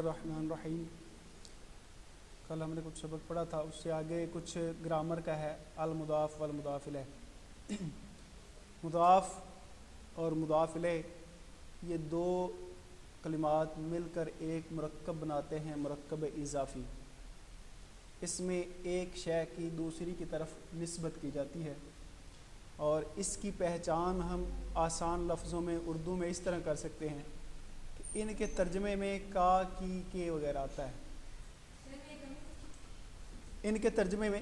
الرحمن الرحیم۔ کل ہم نے کچھ سبق پڑھا تھا، اس سے آگے کچھ گرامر کا ہے۔ المضاف والمضاف الیہ، مضاف اور مضاف الیہ یہ دو کلمات مل کر ایک مرکب بناتے ہیں، مرکب اضافی۔ اس میں ایک شے کی دوسری کی طرف نسبت کی جاتی ہے، اور اس کی پہچان ہم آسان لفظوں میں اردو میں اس طرح کر سکتے ہیں کہ ان کے ترجمے میں کا، کی، کے وغیرہ آتا ہے۔ ان کے ترجمے میں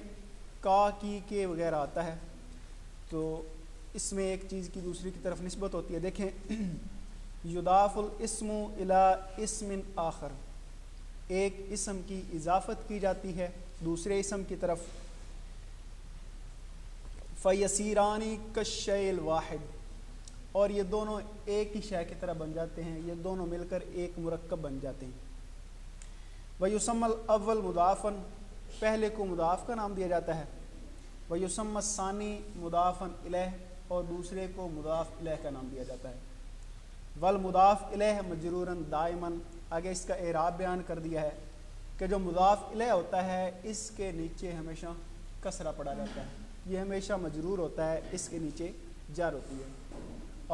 کا، کی، کے وغیرہ آتا ہے، تو اس میں ایک چیز کی دوسری کی طرف نسبت ہوتی ہے۔ دیکھیں، یضاف الاسم الی اسم آخر، ایک اسم کی اضافت کی جاتی ہے دوسرے اسم کی طرف۔ فیسیران کالشیء الواحد، اور یہ دونوں ایک ہی شے کی طرح بن جاتے ہیں، یہ دونوں مل کر ایک مرکب بن جاتے ہیں۔ ویسمى الاول مضافا، پہلے کو مضاف کا نام دیا جاتا ہے۔ ویسمى الثانی مضافا الیہ، اور دوسرے کو مضاف الیہ کا نام دیا جاتا ہے۔ والمضاف الیہ مجرورا دائما، آگے اس کا اعراب بیان کر دیا ہے کہ جو مضاف الیہ ہوتا ہے اس کے نیچے ہمیشہ کسرہ پڑا جاتا ہے، یہ ہمیشہ مجرور ہوتا ہے، اس کے نیچے جر ہوتی ہے۔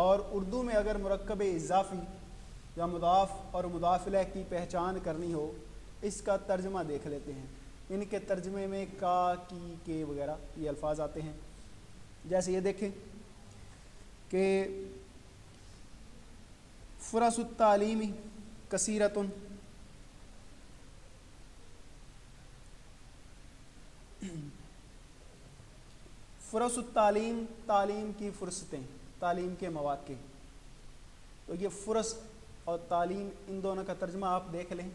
اور اردو میں اگر مرکب اضافی یا مضاف اور مضاف الیہ کی پہچان کرنی ہو، اس کا ترجمہ دیکھ لیتے ہیں۔ ان کے ترجمے میں کا، کی، کے وغیرہ یہ الفاظ آتے ہیں۔ جیسے یہ دیکھیں کہ فرص التعلیم کثیرۃ، فرص التعلیم، تعلیم کی فرصتیں، تعلیم کے مواقع۔ تو یہ فرص اور تعلیم، ان دونوں کا ترجمہ آپ دیکھ لیں۔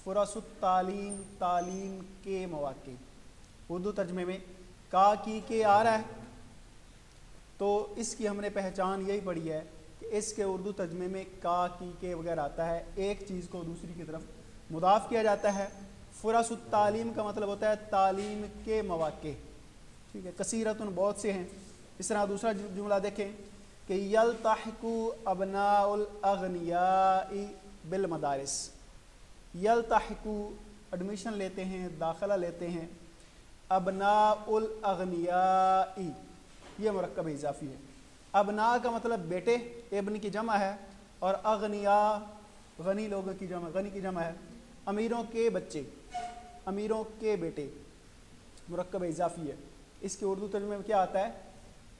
فرص التعلیم، تعلیم کے مواقع، اردو ترجمے میں کا، کی، کے آ رہا ہے، تو اس کی ہم نے پہچان یہی پڑھی ہے کہ اس کے اردو ترجمے میں کا، کی، کے وغیرہ آتا ہے، ایک چیز کو دوسری کی طرف مضاف کیا جاتا ہے۔ فرص التعلیم کا مطلب ہوتا ہے تعلیم کے مواقع، ٹھیک ہے۔ کثیرتن بہت سے ہیں۔ اس طرح دوسرا جملہ دیکھیں کہ یلتحق ابناء الاغنیاء بالمدارس، یلتحق ایڈمیشن لیتے ہیں، داخلہ لیتے ہیں، ابناء الاغنیاء یہ مرکب اضافی ہے۔ ابناء کا مطلب بیٹے، ابن کی جمع ہے، اور اغنیاء غنی لوگوں کی جمع، غنی کی جمع ہے، امیروں کے بچے، امیروں کے بیٹے، مرکب اضافی ہے۔ اس کے اردو ترجمے میں کیا آتا ہے؟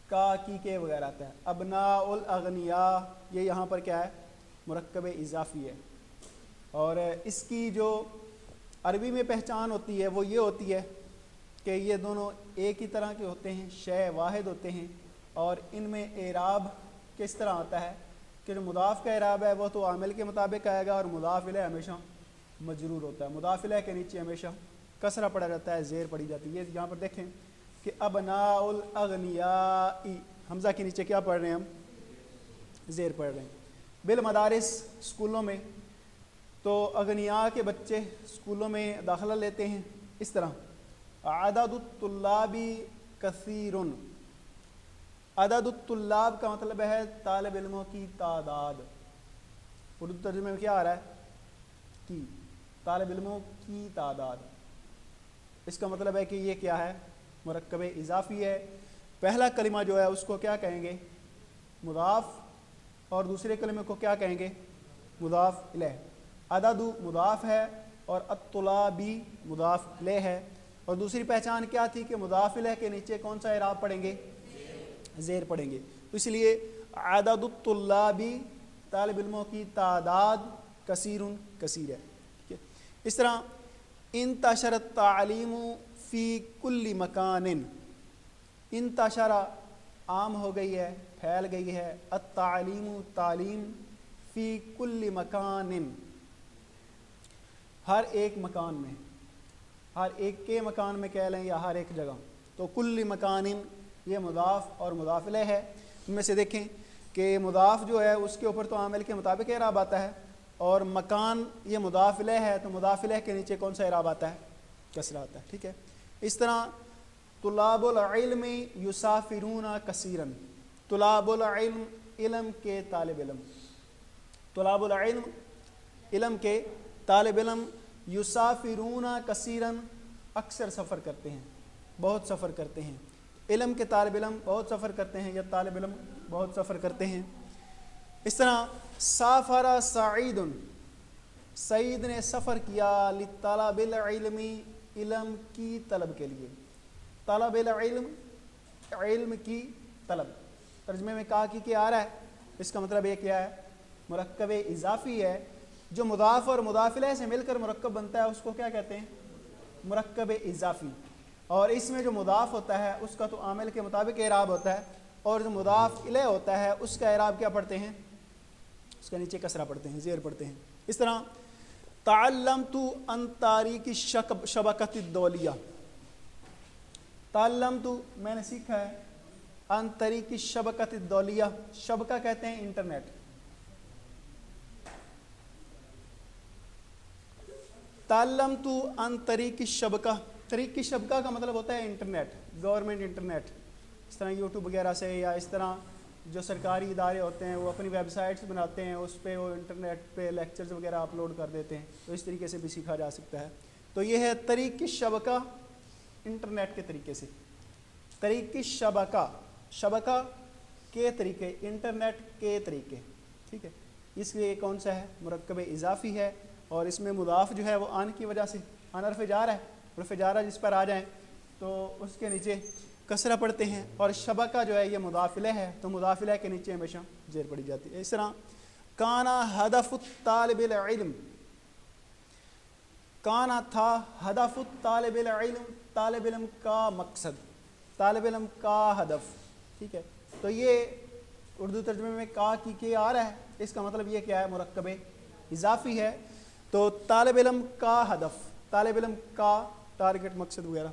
کا، کی، کے وغیرہ آتا ہے۔ ابناء الاغنیاء یہ یہاں پر کیا ہے؟ مرکب اضافی ہے۔ اور اس کی جو عربی میں پہچان ہوتی ہے وہ یہ ہوتی ہے کہ یہ دونوں ایک ہی طرح کے ہوتے ہیں، شے واحد ہوتے ہیں، اور ان میں اعراب کس طرح آتا ہے کہ جو مضاف کا اعراب ہے وہ تو عامل کے مطابق آئے گا، اور مضاف الیہ ہمیشہ مجرور ہوتا ہے۔ مضاف الیہ کے نیچے ہمیشہ کسرہ پڑا جاتا ہے، زیر پڑی جاتی ہے۔ یہاں پر دیکھیں کہ ابناء الاغنیاء، حمزہ کے نیچے کیا پڑھ رہے ہیں ہم؟ زیر پڑھ رہے ہیں۔ بالمدارس، اسکولوں میں، تو اغنیاء کے بچے اسکولوں میں داخلہ لیتے ہیں۔ اس طرح عدد الطلاب کثیر، عدد الطلاب کا مطلب ہے طالب علموں کی تعداد، اردو ترجمے میں کیا آ رہا ہے؟ کی، طالب علموں کی تعداد۔ اس کا مطلب ہے کہ یہ کیا ہے؟ مرکب اضافی ہے۔ پہلا کلمہ جو ہے اس کو کیا کہیں گے؟ مضاف، اور دوسرے کلمے کو کیا کہیں گے؟ مضاف الیہ۔ عدد مضاف ہے اور الطلابی مضاف الیہ ہے، اور دوسری پہچان کیا تھی کہ مضاف الیہ کے نیچے کون سا اعراب پڑھیں گے؟ زیر پڑھیں گے۔ تو اس لیے عدد الطلابی، طالب علموں کی تعداد، کثیر، کثیر ہے۔ اس طرح انتشر التعلیم فی کل مکان، انتشر عام ہو گئی ہے، پھیل گئی ہے، التعلیم تعلیم، فی کل مکان ہر ایک مکان میں، ہر ایک کے مکان میں کہہ لیں یا ہر ایک جگہ، تو کل مکان یہ مضاف اور مضاف الیہ ہے۔ ان میں سے دیکھیں کہ مضاف جو ہے اس کے اوپر تو عامل کے مطابق اعراب آتا ہے، اور مکان یہ مضاف الیہ ہے تو مضاف الیہ کے نیچے کون سا اعراب آتا ہے؟ کسرہ آتا ہے، ٹھیک ہے۔ اس طرح طلاب العلم یسافرون کثیرا، طلاب العلم علم کے طالب علم، طلاب العلم علم کے طالب علم یسافرون کثیرن، اکثر سفر کرتے ہیں، بہت سفر کرتے ہیں. علم کے طالب علم بہت سفر کرتے ہیں یا طالب علم بہت سفر کرتے ہیں. اس طرح سافر سعید، سعید نے سفر کیا لطلب العلم، علم کی طلب کے لیے. طلب العلم، علم کی طلب. ترجمے میں کہا کہ آ رہا ہے، اس کا مطلب یہ کیا ہے؟ مرکب اضافی ہے. جو مضاف اور مضاف الیہ سے مل کر مرکب بنتا ہے اس کو کیا کہتے ہیں؟ مرکب اضافی. اور اس میں جو مضاف ہوتا ہے اس کا تو عامل کے مطابق اعراب ہوتا ہے، اور جو مضاف الیہ ہوتا ہے اس کا اعراب کیا پڑھتے ہیں؟ اس کے نیچے کسرہ پڑھتے ہیں، زیر پڑھتے ہیں. اس طرح تعلمت عن طریق الشبکۃ الدولیہ، تعلمت میں نے سیکھا ہے، عن طریق الشبکۃ الدولیہ، شبکہ کہتے ہیں انٹرنیٹ. تعلمت عن طریق الشبکہ، طریق الشبکہ کا مطلب ہوتا ہے انٹرنیٹ، گورنمنٹ انٹرنیٹ. اس طرح یوٹیوب وغیرہ سے، یا اس طرح جو سرکاری ادارے ہوتے ہیں وہ اپنی ویب سائٹس بناتے ہیں، اس پہ وہ انٹرنیٹ پہ لیکچرز وغیرہ اپلوڈ کر دیتے ہیں. تو اس طریقے سے بھی سیکھا جا سکتا ہے. تو یہ ہے طریق الشبکہ، انٹرنیٹ کے طریقے سے. طریق الشبکہ، شبکہ کے طریقے، انٹرنیٹ کے طریقے. ٹھیک ہے، اس لیے کون سا ہے؟ مرکب اضافی ہے. اور اس میں مضاف جو ہے وہ آن کی وجہ سے، آن حرف جار ہے، حرف جارہ جس پر آ جائیں تو اس کے نیچے کسرہ پڑھتے ہیں. اور شبکہ جو ہے یہ مضاف الیہ ہے، تو مضاف الیہ کے نیچے ہمیشہ زیر پڑھی جاتی ہے. اس طرح کانا ہدف طالب العلم، کانا تھا ہدف طالب العلم، طالب علم کا مقصد، طالب علم کا ہدف. ٹھیک ہے، تو یہ اردو ترجمے میں کا کی آ رہا ہے، اس کا مطلب یہ کیا ہے؟ مرکب اضافی ہے. تو طالب علم کا ہدف، طالب علم کا ٹارگٹ، مقصد وغیرہ.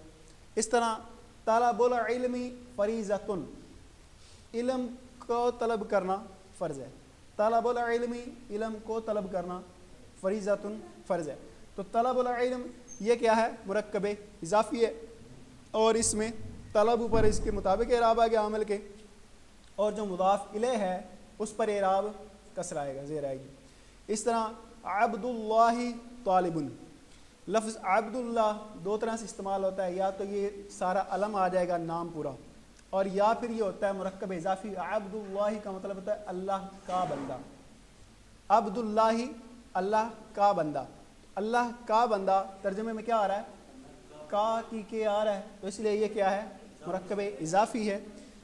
اس طرح طلب العلم فریضۃ، علم کو طلب کرنا فرض ہے. طلب العلم، علم کو طلب کرنا، فریضۃ، فرض ہے. تو طلب العلم یہ کیا ہے؟ مرکب اضافی ہے، اور اس میں طلب اوپر اس کے مطابق اعراب آ گیا عامل کے، اور جو مضاف الیہ ہے اس پر اعراب کسر آئے گا، زیر آئے گی. اس طرح عبد اللہ طالب، لفظ عبد اللہ دو طرح سے استعمال ہوتا ہے، یا تو یہ سارا علم آ جائے گا، نام پورا، اور یا پھر یہ ہوتا ہے مرکب اضافی. عبد اللہ کا مطلب ہوتا ہے اللہ کا بندہ. عبد اللہ، اللہ کا بندہ. اللہ کا بندہ ترجمے میں کیا آ رہا ہے؟ کا کی آ رہا ہے. تو اس لیے یہ کیا ہے؟ مرکب اضافی ہے.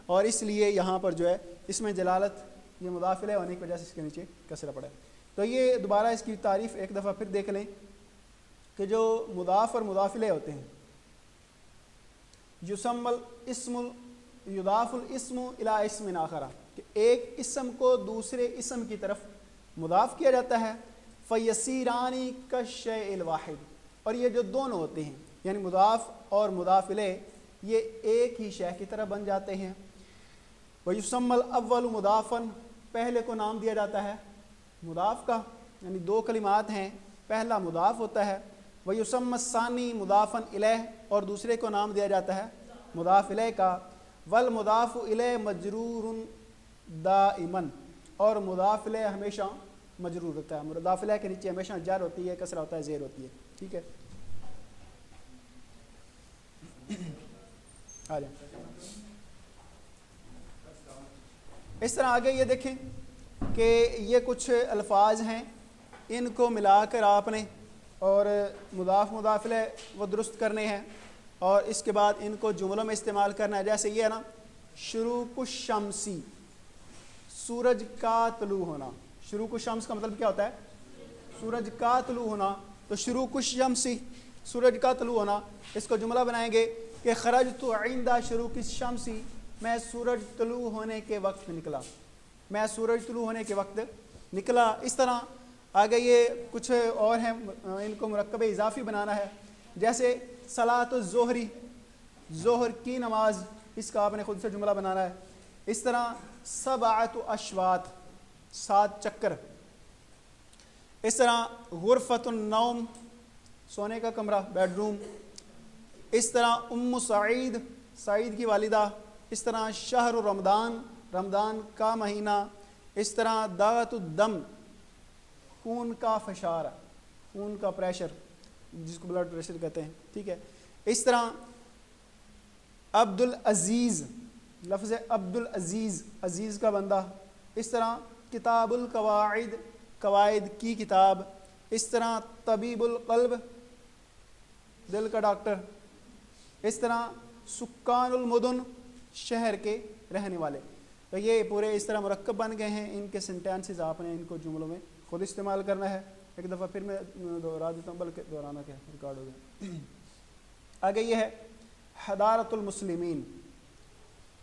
اور اس لیے یہاں پر جو ہے اس میں جلالت، یہ مضاف الیہ ہونے کی وجہ سے اس کے نیچے کسرہ پڑا ہے. تو یہ دوبارہ اس کی تعریف ایک دفعہ پھر دیکھ لیں کہ جو مضاف اور مضاف الیہ ہوتے ہیں، یسم الاسم، یضاف الاسم الی اسم آخر، کہ ایک اسم کو دوسرے اسم کی طرف مضاف کیا جاتا ہے. فیسیران کالشیء الواحد، اور یہ جو دونوں ہوتے ہیں یعنی مضاف اور مضاف الیہ، یہ ایک ہی شے کی طرح بن جاتے ہیں. ویسم الاول مضافا، پہلے کو نام دیا جاتا ہے مضاف کا، یعنی دو کلمات ہیں، پہلا مضاف ہوتا ہے. ویسم الثانی مضافا الیہ، اور دوسرے کو نام دیا جاتا ہے مضاف الیہ کا. والمضاف الیہ مجرور دائما، اور مضاف الیہ ہمیشہ مجرور ہوتا ہے. مضاف الیہ کے نیچے ہمیشہ جر ہوتی ہے، کسرہ ہوتا ہے، زیر ہوتی ہے. ٹھیک ہے، آ جائیں. اس طرح آگے یہ دیکھیں کہ یہ کچھ الفاظ ہیں، ان کو ملا کر آپ نے اور مضاف مضاف الیہ وہ درست کرنے ہیں، اور اس کے بعد ان کو جملوں میں استعمال کرنا ہے. جیسے یہ ہے نا، شروق الشمسی، سورج کا طلوع ہونا. شروق الشمس کا مطلب کیا ہوتا ہے؟ سورج کا طلوع ہونا. تو شروق الشمسی، سورج کا طلوع ہونا، اس کو جملہ بنائیں گے کہ خرجت عند شروق الشمسی، میں سورج طلوع ہونے کے وقت نکلا، میں سورج طلوع ہونے کے وقت نکلا. اس طرح آگے یہ کچھ اور ہیں، ان کو مرکب اضافی بنانا ہے. جیسے صلاۃ الظہری، ظہر کی نماز، اس کا آپ نے خود سے جملہ بنانا ہے. اس طرح سبعۃ اشواط، 7 چکر. اس طرح غرفۃ النوم، سونے کا کمرہ، بیڈ روم. اس طرح ام سعید، سعید کی والدہ. اس طرح شہر رمضان، رمضان کا مہینہ. اس طرح دعوت الدم، خون کا فشار، خون کا پریشر جس کو بلڈ پریشر کہتے ہیں، ٹھیک ہے. اس طرح عبد العزیز، لفظ عبد العزیز، عزیز کا بندہ. اس طرح کتاب القواعد، قواعد کی کتاب. اس طرح طبیب القلب، دل کا ڈاکٹر. اس طرح سکان المدن، شہر کے رہنے والے. تو یہ پورے اس طرح مرکب بن گئے ہیں. ان کے سینٹینسز آپ نے ان کو جملوں میں خود استعمال کرنا ہے. ایک دفعہ پھر میں دوہرا دیتا ہوں، بلکہ دہرانا کیا ریکارڈ ہو گیا. آگے یہ ہے حضارت المسلمین.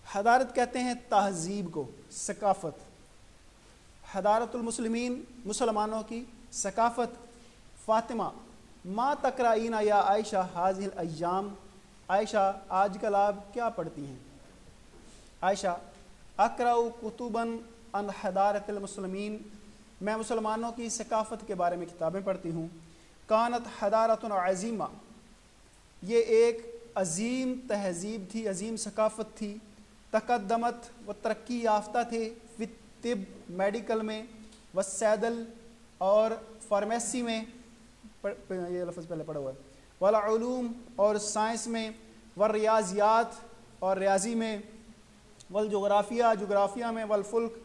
حضارت کہتے ہیں تہذیب کو، ثقافت. حضارت المسلمین، مسلمانوں کی ثقافت. فاطمہ ما تقرائین یا عائشہ حاذہ الایام. عائشہ آج کل آپ کیا پڑھتی ہیں؟ عائشہ اقرأ کتبا عن حضارت المسلمین. میں مسلمانوں کی ثقافت کے بارے میں کتابیں پڑھتی ہوں. کانت حضارت عظیمہ. یہ ایک عظیم تہذیب تھی، عظیم ثقافت تھی. تقدمت، وہ ترقی یافتہ تھے. فی طب، میڈیکل میں. والصیدل، اور فارمیسی میں، یہ لفظ پہلے پڑھا ہوا ہے. والعلوم، اور سائنس میں. والریاضیات، اور ریاضی میں. والجغرافیہ، جغرافیہ میں. والفلک،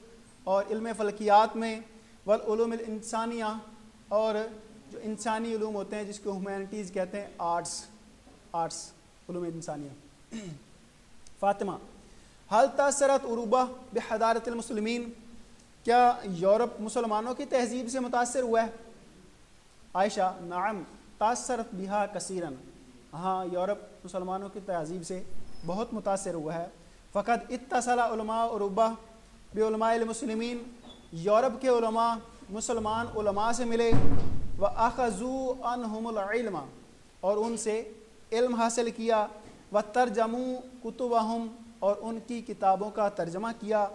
اور علم فلکیات میں. والعلوم الانسانیہ، اور جو انسانی علوم ہوتے ہیں جس کو ہیومینٹیز کہتے ہیں، آرٹس، علوم انسانیہ. فاطمہ حل تاثرت اوروبا بحضارت المسلمین. کیا یورپ مسلمانوں کی تہذیب سے متاثر ہوا ہے؟ عائشہ نعم تاثرت بہا کثیراً. ہاں، یورپ مسلمانوں کی تہذیب سے بہت متاثر ہوا ہے. فقط اتصل علماء اوروبا بعلماء المسلمین. یورپ کے علماء مسلمان علماء سے ملے. وَأَخَذُوا عَنْهُمُ الْعِلْمَ، اور ان سے علم حاصل کیا. وَتَرْجَمُوا كُتُبَهُمْ، اور ان کی کتابوں کا ترجمہ کیا.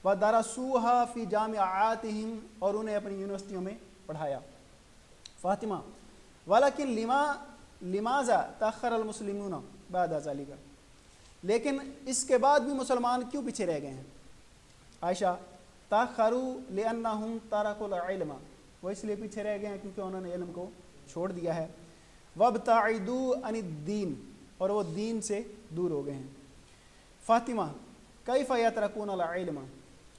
وَدَرَسُوهَا فِي جَامِعَاتِهِمْ، اور انہیں اپنی یونیورسٹیوں میں پڑھایا. فاطمہ وَلَكِنْ لِمَاذَا تَأَخَّرَ الْمُسْلِمُونَ بَعْدَ ذَلِكَ. لیکن اس کے بعد بھی مسلمان کیوں پیچھے رہ گئے ہیں؟ عائشہ تَأَخَّرُوا لِأَنَّهُمْ تَرَكُوا الْعِلْمَ، وہ اس لیے پیچھے رہ گئے ہیں کیونکہ انہوں نے علم کو چھوڑ دیا ہے. وَابْتَعِدُوا عَنِ الدِّينِ، اور وہ دین سے دور ہو گئے ہیں. فاطمہ کیف یترکون العلم،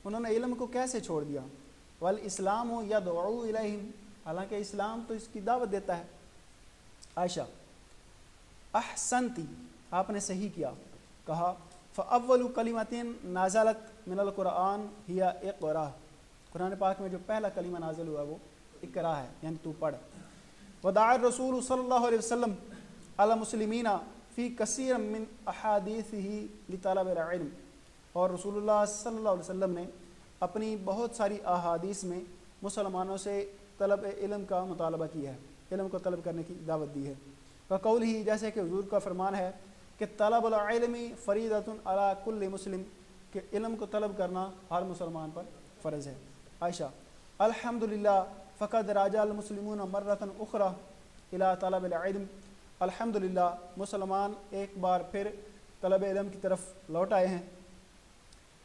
انہوں نے علم کو کیسے چھوڑ دیا؟ والاسلام یدعو الیہم، حالانکہ اسلام تو اس کی دعوت دیتا ہے. عائشہ احسنتی، آپ نے صحیح کیا، کہا. فاول کلمۃ نازلت من القرآن ہی اقرا. قرآن پاک میں جو پہلا کلمہ نازل ہوا وہ اقرا ہے، یعنی تو پڑھ. ودعا الرسول صلی اللہ علیہ وسلم علی المسلمین فی کثیر من احادیثہ لطلب العلم، اور رسول اللہ صلی اللہ علیہ وسلم نے اپنی بہت ساری احادیث میں مسلمانوں سے طلب علم کا مطالبہ کیا ہے، علم کو طلب کرنے کی دعوت دی ہے. وقول ہی، جیسے کہ حضور کا فرمان ہے کہ طلب العلم فریضۃ علی کل مسلم، کہ علم کو طلب کرنا ہر مسلمان پر فرض ہے. عائشہ الحمدللہ فقد راجع المسلمون مرۃ اخرى الی طلب العلم. الحمدللہ مسلمان ایک بار پھر طلب علم کی طرف لوٹ آئے ہیں.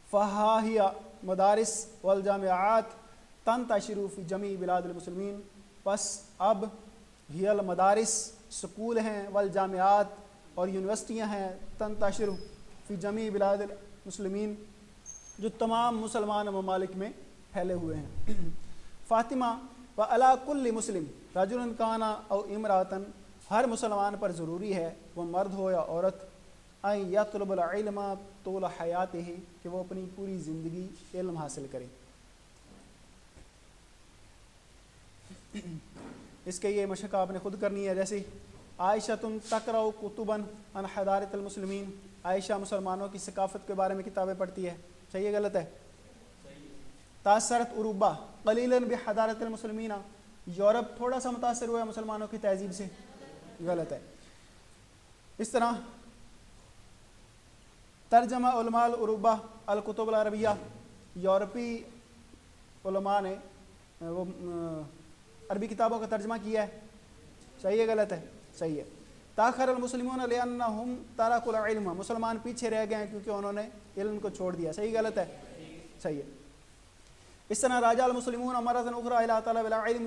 فہا ہی مدارس والجامعات تنتشر فی جمیع بلاد المسلمین، پس اب ہی المدارس سکول ہیں، والجامعات اور یونیورسٹیاں ہیں، تنتشر فی جمیع بلاد المسلمین جو تمام مسلمان ممالک میں پھیلے ہوئے ہیں. فاطمہ وعلی کل مسلم رجل کان او امرأۃ، ہر مسلمان پر ضروری ہے، وہ مرد ہو یا عورت، ان یطلب العلم طول حیاتہ، کہ وہ اپنی پوری زندگی علم حاصل کرے. اس کے یہ مشق آپ نے خود کرنی ہے. جیسے عائشہ تقرأ کتبا عن حضارت المسلمین، عائشہ مسلمانوں کی ثقافت کے بارے میں کتابیں پڑھتی ہے. صحیح ہے غلط ہے؟ تاثرت اوروبا قلیلا بحضارت المسلمین، یورپ تھوڑا سا متاثر ہوا ہے مسلمانوں کی تہذیب سے. غلط ہے. اس طرح ترجمہ علماء اوروبا الکتب العربیہ، یورپی علماء نے وہ عربی کتابوں کا ترجمہ کیا ہے. صحیح ہے غلط ہے؟ صحیح ہے. تاخر المسلمون لانہم ترکوا العلم، مسلمان پیچھے رہ گئے ہیں کیونکہ انہوں نے علم کو چھوڑ دیا. صحیح غلط ہے؟ صحیح ہے. اس طرح راجع المسلمون مرۃ اخرى الی طلب العلم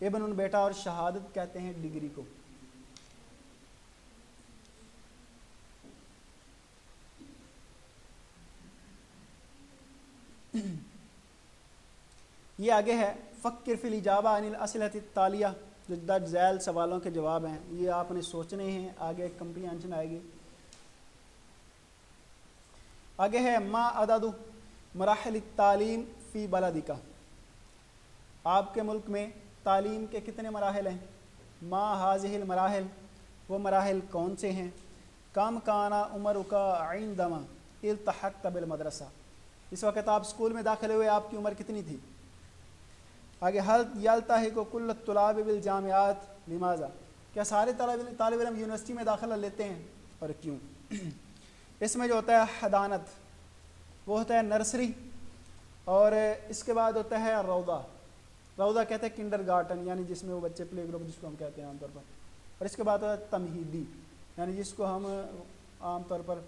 ابن بیٹا اور شہادت کہتے ہیں ڈگری کو۔ یہ آگے ہے فکر فی الاجابہ عن الاسئلۃ التالیہ، جو درج ذیل سوالوں کے جواب ہیں، یہ آپ نے سوچنے ہیں، آگے ایک کمپریہنشن آئے گی۔ آگے ہے ما عدد مراحل التعلیم فی بلدک، آپ کے ملک میں تعلیم کے کتنے مراحل ہیں؟ ما ہذہ المراحل، وہ مراحل کون سے ہیں؟ کم کان عمرک عندما التحقت بالمدرسہ، اس وقت آپ اسکول میں داخل ہوئے آپ کی عمر کتنی تھی؟ آگے حل یلتحق کل الطلاب بالجامعات لماذا، کیا سارے طالب علم یونیورسٹی میں داخلہ لیتے ہیں اور کیوں؟ اس میں جو ہوتا ہے حضانت، وہ ہوتا ہے نرسری، اور اس کے بعد ہوتا ہے روضہ، روضہ کہتے ہیں کنڈر گارٹن، یعنی جس میں وہ بچے پلے گروپ جس کو ہم کہتے ہیں عام طور پر، اور اس کے بعد ہوتا ہے تمہیدی، یعنی جس کو ہم عام طور پر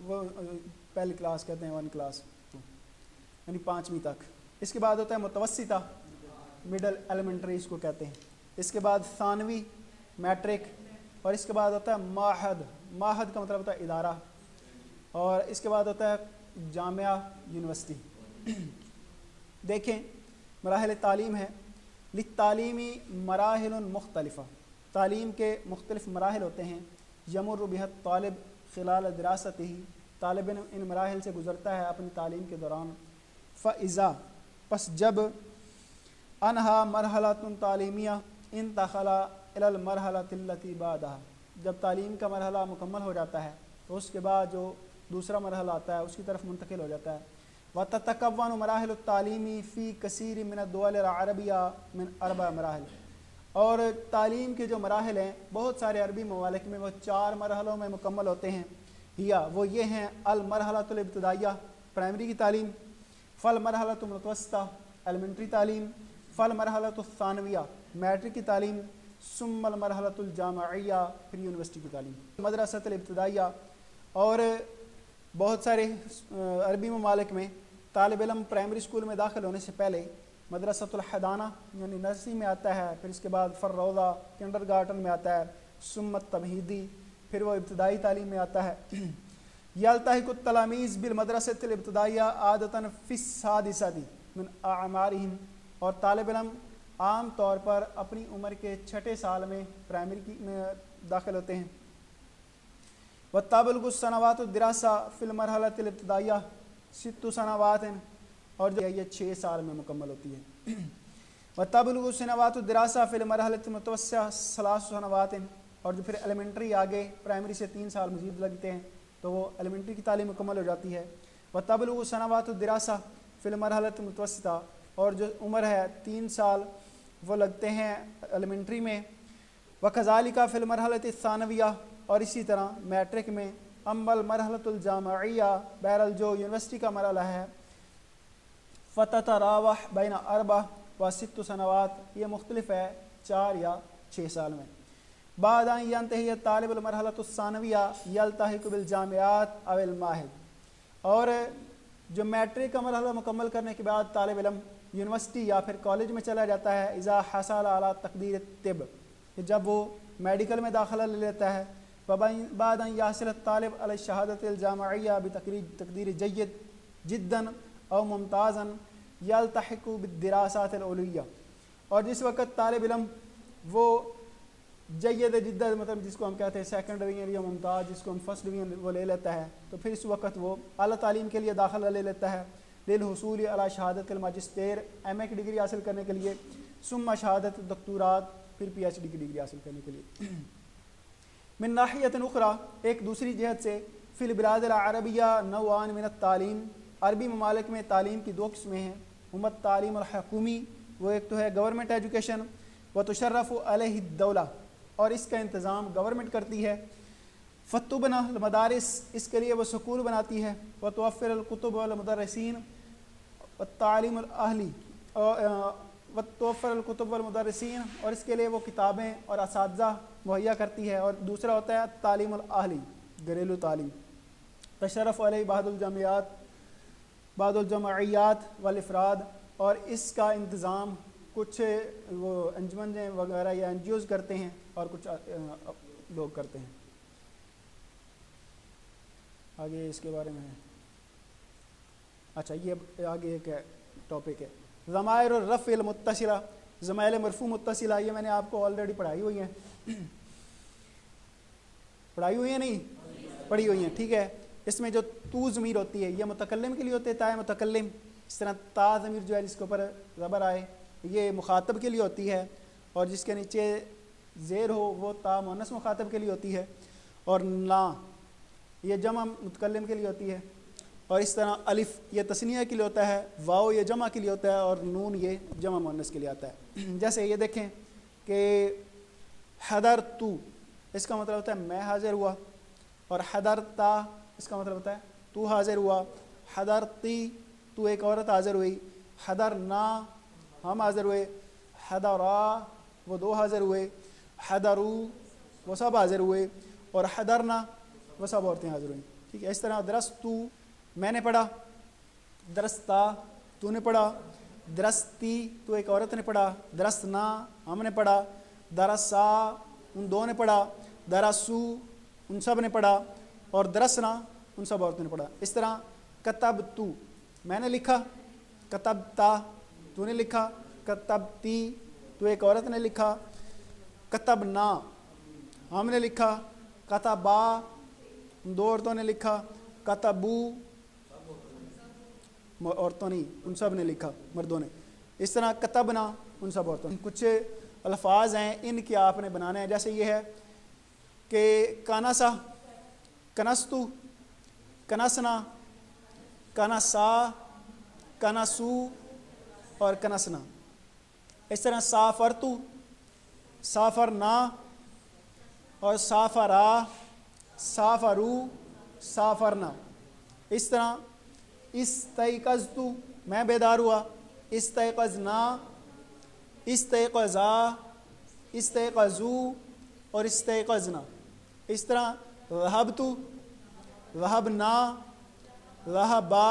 وہ پہلی کلاس کہتے ہیں، 1 کلاس یعنی 5ویں تک۔ اس کے بعد ہوتا ہے متوسطہ، مڈل ایلیمنٹری اس کو کہتے ہیں۔ اس کے بعد ثانوی، میٹرک، اور اس کے بعد ہوتا ہے معہد، معہد کا مطلب ہوتا ہے ادارہ، اور اس کے بعد ہوتا ہے جامعہ یونیورسٹی۔ دیکھیں مراحل تعلیم ہے، للتعلیمی مراحل مختلفہ، تعلیم کے مختلف مراحل ہوتے ہیں، یمر بها الطالب خلال دراستہ، طالب علم ان مراحل سے گزرتا ہے اپنی تعلیم کے دوران۔ فاذا، پس جب انہا مرحلۃ تعلیمیہ انتقل الی المرحلۃ التي بعدها، جب تعلیم کا مرحلہ مکمل ہو جاتا ہے تو اس کے بعد جو دوسرا مرحلہ آتا ہے اس کی طرف منتقل ہو جاتا ہے۔ وتتکون مراحل التعلیم فی کثیر من الدول العربیہ من 4 مراحل، اور تعلیم کے جو مراحل ہیں بہت سارے عربی ممالک میں وہ 4 مرحلوں میں مکمل ہوتے ہیں، وہ یہ ہیں المرحلۃ الابتدائیہ، پرائمری کی تعلیم، فالمرحلۃ المتوسطہ، ایلیمنٹری تعلیم، فالمرحلۃ الثانویہ، میٹرک کی تعلیم، ثم المرحلۃ الجامعیہ، پھر یونیورسٹی کی تعلیم۔ مدرسۃ الابتدائیہ، اور بہت سارے عربی ممالک میں طالب علم پرائمری اسکول میں داخل ہونے سے پہلے مدرسۃ الحضانہ یعنی نرسری میں آتا ہے، پھر اس کے بعد فالروضہ کنڈر گارٹن میں آتا ہے، ثم التمہیدی، پھر وہ ابتدائی تعلیم میں آتا ہے۔ یلتحق التلاميذ بالمدرسۃ الابتدائیہ عادتاً فی السادسۃ من اعمارہم، اور طالب علم عام طور پر اپنی عمر کے 6 سال میں پرائمری میں داخل ہوتے ہیں۔ وتبلغ السنوات الدراسہ فی المرحلۃ الابتدائیہ 6 سنوات، اور جو یہ 6 سال میں مکمل ہوتی ہے۔ وتبلغ سنوات الدراسہ فی المرحلۃ المتوسطہ 3 سنوات، اور جو پھر ایلیمنٹری آگے پرائمری سے 3 سال مزید لگتے ہیں تو وہ ایلیمنٹری کی تعلیم مکمل ہو جاتی ہے۔ وتبلغ سنوات الدراسہ فی المرحلۃ المتوسطہ، اور جو عمر ہے 3 سال وہ لگتے ہیں ایلیمنٹری میں۔ وکذالک فی المرحلۃ الثانویہ، اور اسی طرح میٹرک میں۔ اما المرحلۃ الجامعیہ، بہرحال جو یونیورسٹی کا مرحلہ ہے، فتتراوح بین 4 و 6 سنوات، یہ مختلف ہے 4 یا 6 سال میں۔ بعد ان ینتہی الطالب المرحلۃ الثانویہ یلتحق بالجامعات او المعاہد، اور جو میٹرک کا مرحلہ مکمل کرنے کے بعد طالب علم یونیورسٹی یا پھر کالج میں چلا جاتا ہے، اذا حصل علی تقدیر الطب، جب وہ میڈیکل میں داخلہ لے لیتا ہے۔ بعد ان یحصل الطالب علی الشہادۃ الجامعیہ بتقدیر جید جدا او ممتازا یلتحق بالدراسات العلیہ، اور جس وقت طالب علم وہ جید جدہ مطلب جس کو ہم کہتے ہیں 2nd ڈویژن یا ممتاز جس کو ہم 1st ڈویژن وہ لے لیتا ہے، تو پھر اس وقت وہ اعلیٰ تعلیم کے لیے داخلہ لے لیتا ہے، للحصول علی شہادت الماجسٹیر، ایم اے کی ڈگری حاصل کرنے کے لیے، ثم شہادت دکتورات، پھر پی ایچ ڈی کی ڈگری حاصل کرنے کے لیے۔ من ناحیت اخرى، ایک دوسری جہت سے، فی البلاد العربیہ نوعان من التعلیم، عربی ممالک میں تعلیم کی 2 قسمیں ہیں۔ ہمت تعلیم الحکومی، وہ ایک تو ہے گورنمنٹ ایجوکیشن، و تشرف علیہ الدولہ، اور اس کا انتظام گورنمنٹ کرتی ہے۔ فتبنى المدارس، اس کے لیے وہ سکول بناتی ہے، وتوفر الکتب والمدرسین والتعلیم الاہلی، وتوفر الکتب والمدرسین، اور اس کے لیے وہ کتابیں اور اساتذہ مہیا کرتی ہے۔ اور دوسرا ہوتا ہے تعلیم الاہلی، گھریلو تعلیم۔ تشرف علیہ بعض الجمعیات والافراد، اور اس کا انتظام کچھ وہ انجمن وغیرہ یا این جی اوز کرتے ہیں اور کچھ لوگ کرتے ہیں. آگے اس کے بارے میں اچھا یہ آگے ایک ٹاپک ہے ضمائر الرفع المتصلہ. ضمائر مرفوع متصلہ یہ میں نے آپ کو آلریڈی پڑھائی ہوئی ہیں. پڑھائی ہوئی ہے نہیں پڑھی ہوئی ہیں ٹھیک ہے. اس میں جو تو ضمیر ہوتی ہے یہ متکلم کے لیے ہوتے ہے تا متکلم. اس طرح تا ضمیر جو ہے جس کے اوپر زبر آئے یہ مخاطب کے لیے ہوتی ہے اور جس کے نیچے زیر ہو وہ تا مؤنث مخاطب کے لیے ہوتی ہے. اور نا یہ جمع متکلم کے لیے ہوتی ہے. اور اس طرح الف یہ تثنیہ کے لیے ہوتا ہے, واو یہ جمع کے لیے ہوتا ہے اور نون یہ جمع مؤنث کے لیے آتا ہے. جیسے یہ دیکھیں کہ حضرت اس کا مطلب ہوتا ہے میں حاضر ہوا, اور حضرتا اس کا مطلب ہوتا ہے تو حاضر ہوا. حضرتی تو ایک عورت حاضر ہوئی. حضرنا ہم حاضر ہوئے. حضرا وہ دو حاضر ہوئے. حضرو وہ سب حاضر ہوئے. اور حضرنا وہ سب عورتیں حاضر ہوئیں. ٹھیک ہے. اس طرح درستو میں نے پڑھا, درستا تو نے پڑھا, درستی تو ایک عورت نے پڑھا, درسنا ہم نے پڑھا, درسا ان دو نے پڑھا, درسو ان سب نے پڑھا, اور درسنا ان سب عورتوں نے پڑھا. اس طرح کتبتو میں نے لکھا, کتبتا تو نے لکھا, کتبتی تو ایک عورت نے لکھا, کتبنا ہم نے لکھا, کتبا ان دو عورتوں نے لکھا, کتبو عورتوں نہیں ان سب نے لکھا مردوں نے. اس طرح کتبنا ان سب عورتوں نے. کچھ الفاظ ہیں ان کے آپ نے بنانے ہیں. جیسے یہ ہے کہ کانسا, کنستو, کنسنا, کنسا, کنسو اور کنسنا. اس طرح سافرتو, سافرنا اور سافرا, سافرو, سافرنا. اس طرح استيقظتو میں بیدار ہوا, استيقظنا, استيقظا, استيقظو اور استيقظنا. اس طرح ذهبتو, ذهبنا, ذهبا,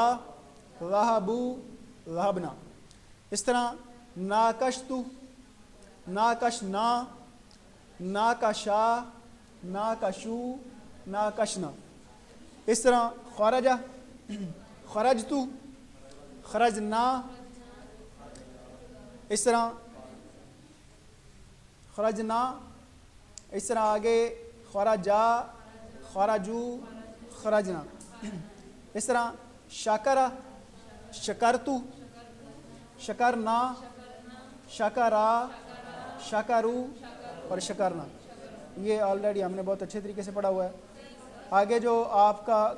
ذهبوا, ذهبنا. اس طرح ناقشتو, ناقشنا, ناقشا, ناقشو, ناقشنا. اس طرح خرجا, خرجتو, خرجنا. اس طرح خرجنا. اس طرح آگے خرجا, خرجو, خرجنا. اس طرح شکرا, شکرتو, شکرنا, شکرا, شکرو اور شکرنا. یہ آلریڈی ہم نے بہت اچھے طریقے سے پڑھا ہوا ہے. آگے جو آپ کا